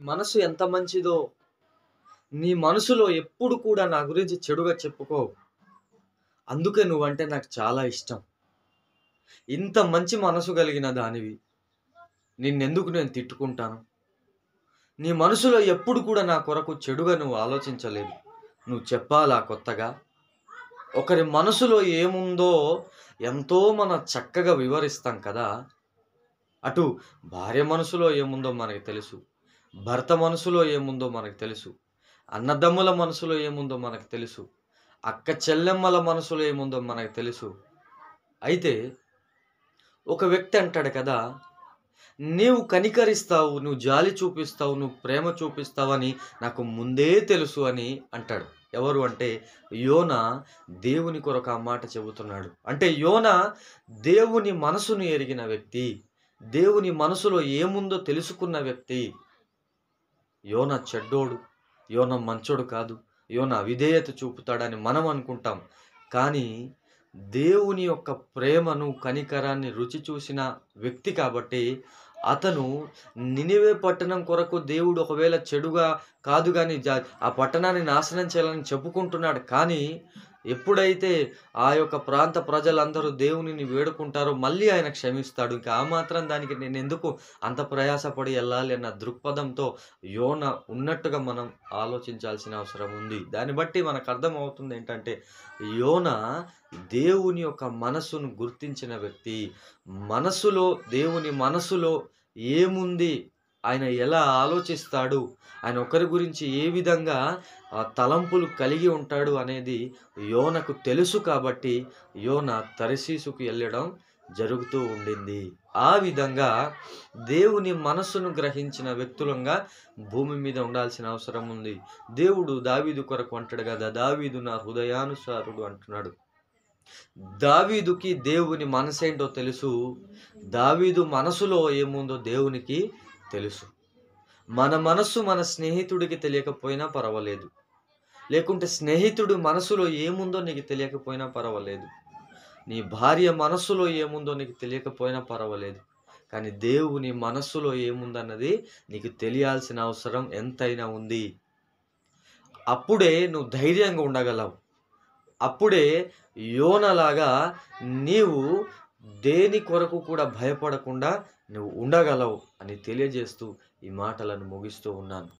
మనసు ఎంత మంచిదో, నీ మనసులో ఎప్పుడు కూడా నా గురించి చెడుగా చెప్పుకోవు. అందుకే నువ్వంటే నాకు చాలా ఇష్టం. ఇంత మంచి మనసు కలిగిన దానివి. నిన్నెందుకు నేను తిట్టుకుంటాను? నీ మనసులో ఎప్పుడు కూడా నా కొరకు చెడుగా నువ్వు ఆలోచించలేదు. నువ్వు చెప్పాలా కొత్తగా? ఒకరి మనసులో ఏముందో ఎంతో మనం చక్కగా వివరిస్తాం కదా! అటు భార్య మనసులో ఏముందో మనకు తెలుసు. భర్త మనసులో ఏముందో మనకు తెలుసు. అన్నదమ్ముల మనసులో ఏముందో మనకు తెలుసు. అక్క చెల్లెమ్మల మనసులో ఏముందో మనకు తెలుసు. అయితే ఒక వ్యక్తి అంటాడు కదా! నీవు కనికరిస్తావు, నువ్వు జాలి చూపిస్తావు, నువ్వు ప్రేమ చూపిస్తావని నాకు ముందే తెలుసు అని అంటాడు. ఎవరు అంటే యోనా దేవుని కొరకు ఆ మాట చెబుతున్నాడు. అంటే యోనా దేవుని మనసును ఎరిగిన వ్యక్తి. దేవుని మనసులో ఏముందో తెలుసుకున్న వ్యక్తి. యోనా చెడ్డోడు, యోనా మంచోడు కాదు, యోనా అవిధేయత చూపుతాడని మనం అనుకుంటాం. కానీ దేవుని యొక్క ప్రేమను, కనికరాన్ని రుచి చూసిన వ్యక్తి కాబట్టి అతను నినివే పట్టణం కొరకు దేవుడు ఒకవేళ చెడుగా కాదు గాని ఆ పట్టణాన్ని నాశనం చేయాలని చెప్పుకుంటున్నాడు. కానీ ఎప్పుడైతే ఆ యొక్క ప్రాంత ప్రజలందరూ దేవునిని వేడుకుంటారో మళ్ళీ ఆయన క్షమిస్తాడు. ఇంకా ఆ మాత్రం దానికి నేనెందుకు అంత ప్రయాసపడి ఎళ్ళాలి అన్న దృక్పథంతో యోన ఉన్నట్టుగా మనం ఆలోచించాల్సిన అవసరం ఉంది. దాన్ని బట్టి మనకు అర్థమవుతుంది ఏంటంటే యోన దేవుని యొక్క మనస్సును గుర్తించిన వ్యక్తి. మనస్సులో దేవుని మనస్సులో ఏముంది? ఆయన ఎలా ఆలోచిస్తాడు? ఆయన ఒకరి గురించి ఏ విధంగా తలంపులు కలిగి ఉంటాడు అనేది యోనకు తెలుసు కాబట్టి యోన తర్షీషుకు ఎళ్ళడం జరుగుతూ ఉండింది. ఆ విధంగా దేవుని మనస్సును గ్రహించిన వ్యక్తులంగా భూమి మీద ఉండాల్సిన అవసరం ఉంది. దేవుడు దావీదు కొరకు అంటాడు కదా! దావీదు నా హృదయానుసారుడు అంటున్నాడు. దావీదుకి దేవుని మనసేంటో తెలుసు. దావీదు మనసులో ఏముందో దేవునికి తెలుసు. మన మనస్సు మన స్నేహితుడికి తెలియకపోయినా పర్వాలేదు. లేకుంటే స్నేహితుడు మనసులో ఏముందో నీకు తెలియకపోయినా పర్వాలేదు. నీ భార్య మనస్సులో ఏముందో నీకు తెలియకపోయినా పర్వాలేదు. కానీ దేవుని మనస్సులో ఏముందన్నది నీకు తెలియాల్సిన అవసరం ఎంతైనా ఉంది. అప్పుడే నువ్వు ధైర్యంగా ఉండగలవు. అప్పుడే యోనలాగా నీవు దేని కొరకు కూడా భయపడకుండా నువ్వు ఉండగలవు అని తెలియజేస్తూ ఈ మాటలను ముగిస్తూ ఉన్నాను.